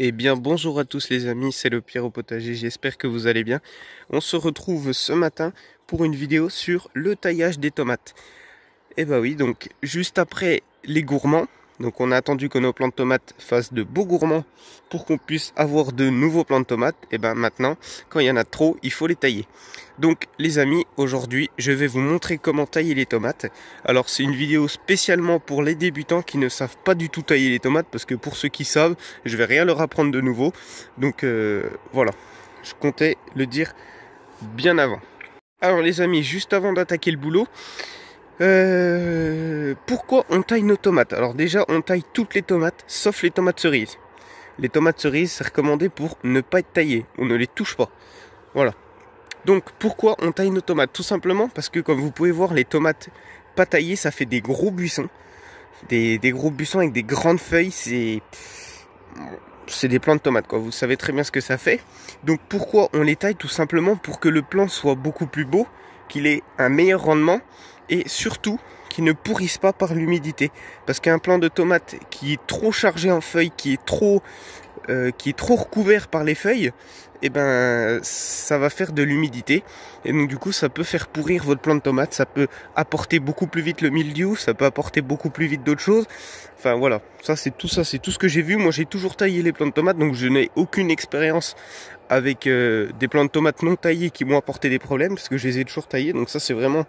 Eh bien bonjour à tous les amis, c'est le Pierre au potager, j'espère que vous allez bien. On se retrouve ce matin pour une vidéo sur le taillage des tomates. Et bah oui, donc juste après les gourmands, donc on a attendu que nos plants de tomates fassent de beaux gourmands pour qu'on puisse avoir de nouveaux plants de tomates. Et ben maintenant, quand il y en a trop, il faut les tailler. Donc les amis, aujourd'hui je vais vous montrer comment tailler les tomates. Alors c'est une vidéo spécialement pour les débutants qui ne savent pas du tout tailler les tomates, parce que pour ceux qui savent, je vais rien leur apprendre de nouveau. Donc voilà, je comptais le dire bien avant. Alors les amis, juste avant d'attaquer le boulot, pourquoi on taille nos tomates? Alors déjà, on taille toutes les tomates, sauf les tomates cerises. Les tomates cerises, c'est recommandé pour ne pas être taillées. On ne les touche pas. Voilà. Donc, pourquoi on taille nos tomates? Tout simplement parce que, comme vous pouvez voir, les tomates pas taillées, ça fait des gros buissons. Des gros buissons avec des grandes feuilles. C'est des plants de tomates, quoi. Vous savez très bien ce que ça fait. Donc, pourquoi on les taille? Tout simplement pour que le plant soit beaucoup plus beau, qu'il ait un meilleur rendement, et surtout qui ne pourrisse pas par l'humidité, parce qu'un plant de tomate qui est trop chargé en feuilles, qui est trop recouvert par les feuilles, et ben ça va faire de l'humidité, et donc du coup ça peut faire pourrir votre plant de tomate, ça peut apporter beaucoup plus vite le mildiou, ça peut apporter beaucoup plus vite d'autres choses. Enfin voilà, ça c'est tout ce que j'ai vu. Moi j'ai toujours taillé les plants de tomates, donc je n'ai aucune expérience avec des plants de tomates non taillés qui m'ont apporté des problèmes, parce que je les ai toujours taillés. Donc ça c'est vraiment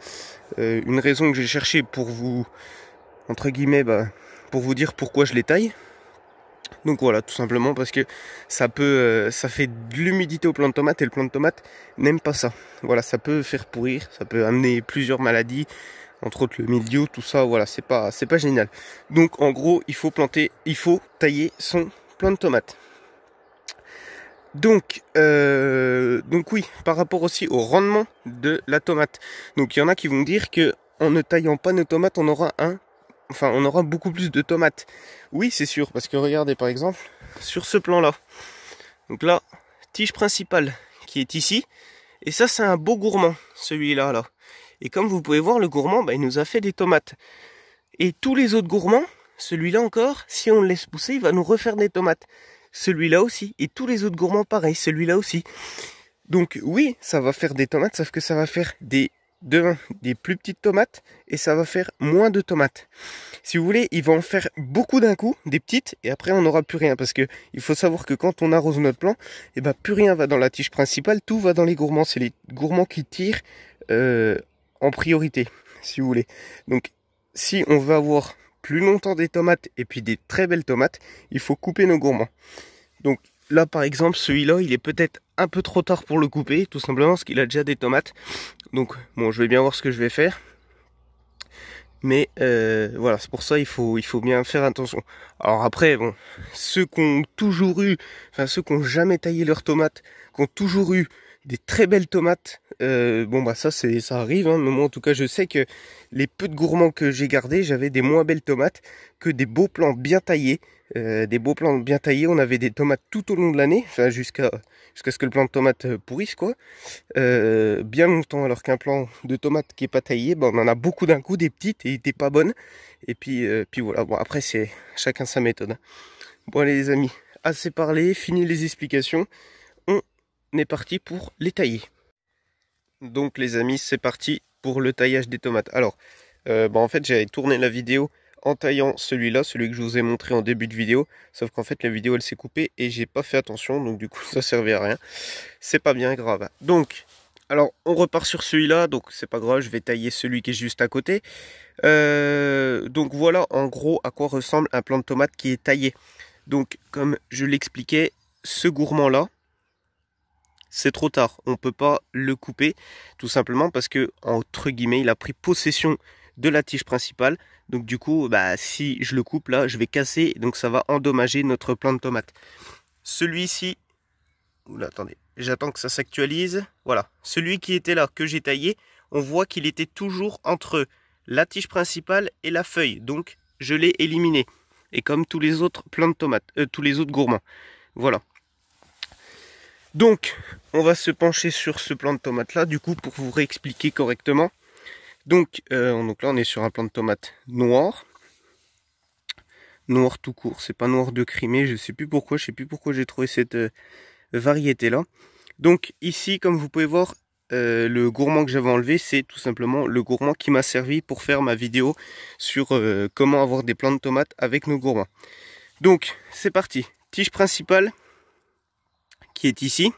une raison que j'ai cherché pour vous, entre guillemets, pour vous dire pourquoi je les taille. Donc voilà, tout simplement parce que ça fait de l'humidité au plant de tomate, et le plant de tomate n'aime pas ça. Voilà, ça peut faire pourrir, ça peut amener plusieurs maladies, entre autres le mildiou, tout ça. Voilà, c'est pas génial. Donc en gros, il faut tailler son plant de tomate. Donc oui, par rapport aussi au rendement de la tomate. Donc il y en a qui vont dire que en ne taillant pas nos tomates, on aura beaucoup plus de tomates. Oui, c'est sûr, parce que regardez par exemple sur ce plan là. Donc là, tige principale qui est ici, et ça c'est un beau gourmand, celui-là là. Et comme vous pouvez voir, le gourmand, il nous a fait des tomates. Et tous les autres gourmands, celui-là encore, si on le laisse pousser, il va nous refaire des tomates. Celui-là aussi, et tous les autres gourmands pareil, celui-là aussi. Donc oui, ça va faire des tomates, sauf que ça va faire des plus petites tomates, et ça va faire moins de tomates. Si vous voulez, il va en faire beaucoup d'un coup, des petites, et après on n'aura plus rien, parce que il faut savoir que quand on arrose notre plant, plus rien va dans la tige principale, tout va dans les gourmands. C'est les gourmands qui tirent en priorité, si vous voulez. Donc si on veut avoir plus longtemps des tomates, et puis des très belles tomates, il faut couper nos gourmands. Donc là par exemple, celui-là, il est peut-être un peu trop tard pour le couper, tout simplement parce qu'il a déjà des tomates. Donc bon, je vais bien voir ce que je vais faire. Mais voilà, c'est pour ça il faut bien faire attention. Alors après, bon, ceux qui ont jamais taillé leurs tomates, qui ont toujours eu des très belles tomates, ça arrive, hein. Mais moi en tout cas je sais que les peu de gourmands que j'ai gardés, j'avais des moins belles tomates que des beaux plants bien taillés. On avait des tomates tout au long de l'année, enfin jusqu'à ce que le plant de tomate pourrisse, quoi. Bien longtemps, alors qu'un plant de tomate qui est pas taillé, on en a beaucoup d'un coup, des petites, et il était pas bonne. Et puis voilà, bon après c'est chacun sa méthode. Bon allez les amis, assez parlé, fini les explications, on est parti pour les tailler. Donc les amis, c'est parti pour le taillage des tomates. Alors, en fait j'avais tourné la vidéo en taillant celui-là, celui que je vous ai montré en début de vidéo, sauf qu'en fait la vidéo elle s'est coupée et j'ai pas fait attention, donc du coup ça servait à rien. C'est pas bien grave. Donc, alors on repart sur celui-là, donc c'est pas grave, je vais tailler celui qui est juste à côté. Donc voilà en gros à quoi ressemble un plant de tomate qui est taillé. Donc comme je l'expliquais, ce gourmand là, c'est trop tard, on peut pas le couper, tout simplement parce que, entre guillemets, il a pris possession de la tige principale. Donc du coup, bah, si je le coupe là, je vais casser, donc ça va endommager notre plant de tomate. Celui-ci, oula, attendez, j'attends que ça s'actualise. Voilà, celui qui était là, que j'ai taillé, on voit qu'il était toujours entre la tige principale et la feuille. Donc je l'ai éliminé. Et comme tous les autres plants de tomates, tous les autres gourmands. Voilà. Donc, on va se pencher sur ce plant de tomate là, du coup, pour vous réexpliquer correctement. Donc là, on est sur un plant de tomate noir. Noir tout court, c'est pas noir de Crimée, je sais plus pourquoi j'ai trouvé cette variété là. Donc ici, comme vous pouvez voir, le gourmand que j'avais enlevé, c'est tout simplement le gourmand qui m'a servi pour faire ma vidéo sur comment avoir des plants de tomates avec nos gourmands. Donc, c'est parti. Tige principale, qui est ici.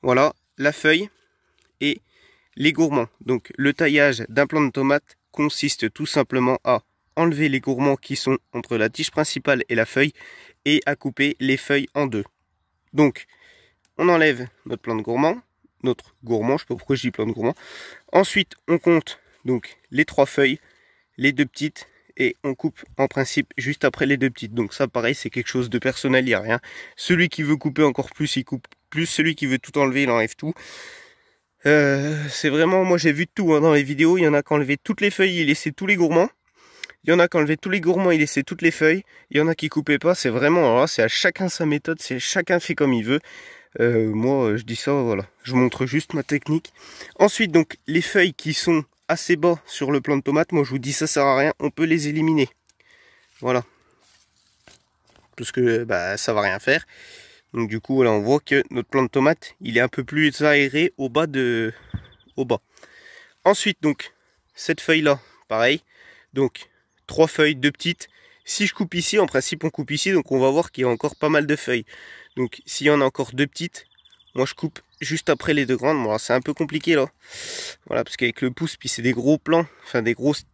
Voilà, la feuille et les gourmands. Donc le taillage d'un plant de tomate consiste tout simplement à enlever les gourmands qui sont entre la tige principale et la feuille et à couper les feuilles en deux. Donc on enlève notre plant de gourmand, je sais pas pourquoi je dis plant de gourmand. Ensuite on compte donc les 3 feuilles, les 2 petites, et on coupe en principe juste après les 2 petites. Donc ça pareil, c'est quelque chose de personnel, il n'y a rien. Celui qui veut couper encore plus, il coupe plus. Celui qui veut tout enlever, il enlève tout. C'est vraiment, moi j'ai vu tout hein, dans les vidéos. Il y en a qui enlevaient toutes les feuilles, ils laissaient tous les gourmands. Il y en a qui enlevaient tous les gourmands, ils laissaient toutes les feuilles. Il y en a qui coupaient pas. C'est vraiment, alors là, c'est à chacun sa méthode, c'est chacun fait comme il veut. Moi je dis ça, voilà, je montre juste ma technique. Ensuite donc les feuilles qui sont assez bas sur le plant de tomate, moi je vous dis ça sert à rien, on peut les éliminer. Voilà. Parce que bah, ça va rien faire. Donc du coup là on voit que notre plant de tomate il est un peu plus aéré au bas. Ensuite donc cette feuille là, pareil. Donc 3 feuilles, 2 petites. Si je coupe ici, en principe on coupe ici, donc on va voir qu'il y a encore pas mal de feuilles. Donc s'il y en a encore 2 petites, moi je coupe juste après les 2 grandes. Bon c'est un peu compliqué là. Voilà, parce qu'avec le pouce, puis c'est des gros plants, enfin des grosses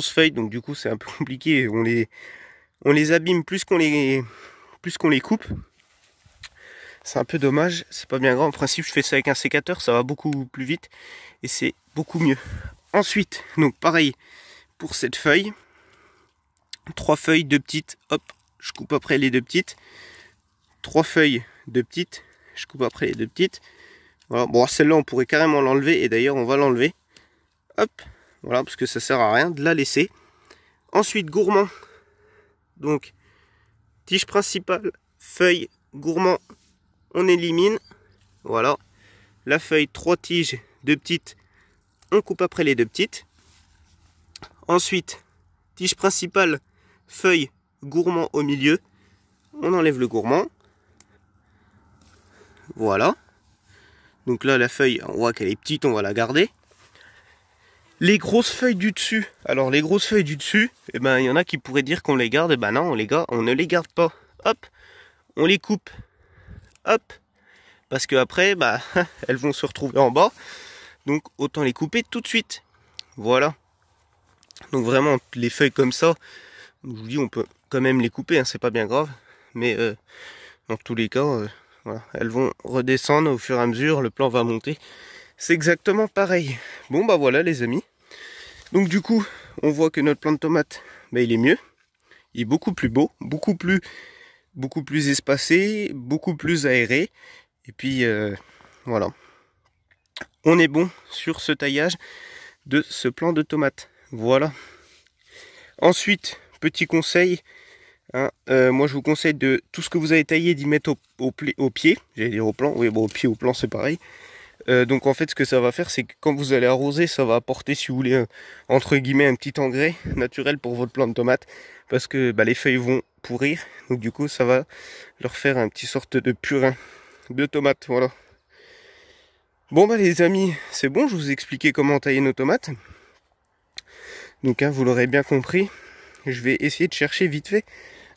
feuilles, donc du coup c'est un peu compliqué. On les abîme plus qu'on les coupe. C'est un peu dommage, c'est pas bien grave. En principe je fais ça avec un sécateur, ça va beaucoup plus vite et c'est beaucoup mieux. Ensuite, donc pareil pour cette feuille. 3 feuilles, 2 petites, hop, je coupe après les 2 petites. 3 feuilles, 2 petites, je coupe après les 2 petites. Voilà, bon celle-là on pourrait carrément l'enlever et d'ailleurs on va l'enlever. Hop, voilà, parce que ça sert à rien de la laisser. Ensuite gourmand. Donc tige principale, feuille, gourmand, on élimine. Voilà. La feuille, 3 tiges, 2 petites, on coupe après les 2 petites. Ensuite, tige principale, feuille, gourmand au milieu. On enlève le gourmand. Voilà. Donc là, la feuille, on voit qu'elle est petite, on va la garder. Les grosses feuilles du dessus. Alors les grosses feuilles du dessus, eh ben, il y en a qui pourraient dire qu'on les garde. Eh ben non, on ne les garde pas. Hop, on les coupe. Hop. Parce que après, bah, elles vont se retrouver en bas. Donc autant les couper tout de suite. Voilà. Donc vraiment, les feuilles comme ça, je vous dis, on peut quand même les couper, hein, c'est pas bien grave. Mais dans tous les cas, voilà, elles vont redescendre au fur et à mesure, le plan va monter. C'est exactement pareil. Bon bah voilà les amis. Donc du coup, on voit que notre plant de tomate, bah, il est mieux. Il est beaucoup plus beau, beaucoup plus espacé, beaucoup plus aéré. Et puis voilà. On est bon sur ce taillage de ce plant de tomate. Voilà. Ensuite, petit conseil. Hein, moi je vous conseille de tout ce que vous avez taillé d'y mettre au pied. J'allais dire au plan. Oui, bon, au pied, au plan, c'est pareil. Donc en fait ce que ça va faire c'est que quand vous allez arroser ça va apporter si vous voulez entre guillemets un petit engrais naturel pour votre plant de tomate parce que bah, les feuilles vont pourrir donc du coup ça va leur faire un petit sorte de purin de tomate. Voilà. Bon bah les amis c'est bon, je vous ai expliqué comment tailler nos tomates. Donc hein, vous l'aurez bien compris, je vais essayer de chercher vite fait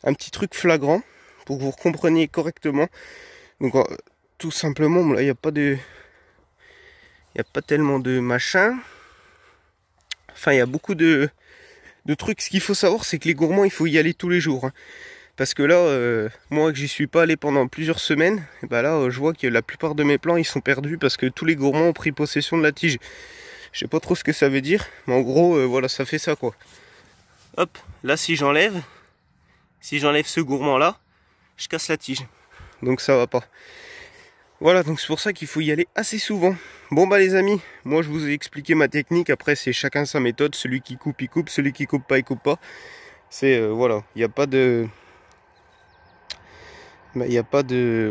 un petit truc flagrant pour que vous compreniez correctement. Donc tout simplement là il n'y a pas de... Il n'y a pas tellement de machin. Enfin, il y a beaucoup de trucs. Ce qu'il faut savoir, c'est que les gourmands, il faut y aller tous les jours. Hein. Parce que là, moi que j'y suis pas allé pendant plusieurs semaines, et ben là, je vois que la plupart de mes plants, ils sont perdus parce que tous les gourmands ont pris possession de la tige. Je sais pas trop ce que ça veut dire, mais en gros, voilà, ça fait ça quoi. Hop, là si j'enlève ce gourmand là, je casse la tige. Donc ça va pas. Voilà, donc c'est pour ça qu'il faut y aller assez souvent. Bon bah les amis, moi je vous ai expliqué ma technique, après c'est chacun sa méthode, celui qui coupe il coupe, celui qui coupe pas il coupe pas. C'est voilà, il n'y a pas de...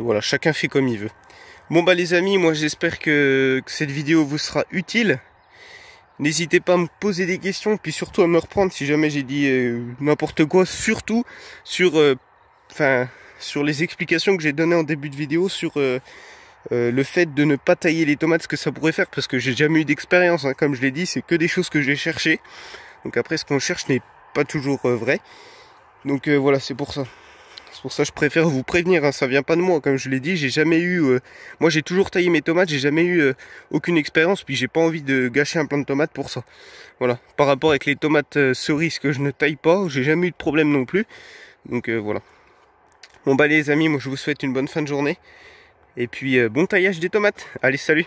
Voilà, chacun fait comme il veut. Bon bah les amis, moi j'espère que cette vidéo vous sera utile. N'hésitez pas à me poser des questions, puis surtout à me reprendre si jamais j'ai dit n'importe quoi, surtout sur, sur les explications que j'ai données en début de vidéo sur le fait de ne pas tailler les tomates, ce que ça pourrait faire, parce que j'ai jamais eu d'expérience, hein, comme je l'ai dit, c'est que des choses que j'ai cherchées. Donc après ce qu'on cherche n'est pas toujours vrai. Donc voilà, c'est pour ça. C'est pour ça que je préfère vous prévenir, hein, ça vient pas de moi, comme je l'ai dit, j'ai jamais eu... moi j'ai toujours taillé mes tomates, j'ai jamais eu aucune expérience, puis j'ai pas envie de gâcher un plant de tomates pour ça. Voilà, par rapport avec les tomates cerises que je ne taille pas, j'ai jamais eu de problème non plus. Donc voilà. Bon bah les amis, moi je vous souhaite une bonne fin de journée. Et puis bon taillage des tomates. Allez, salut!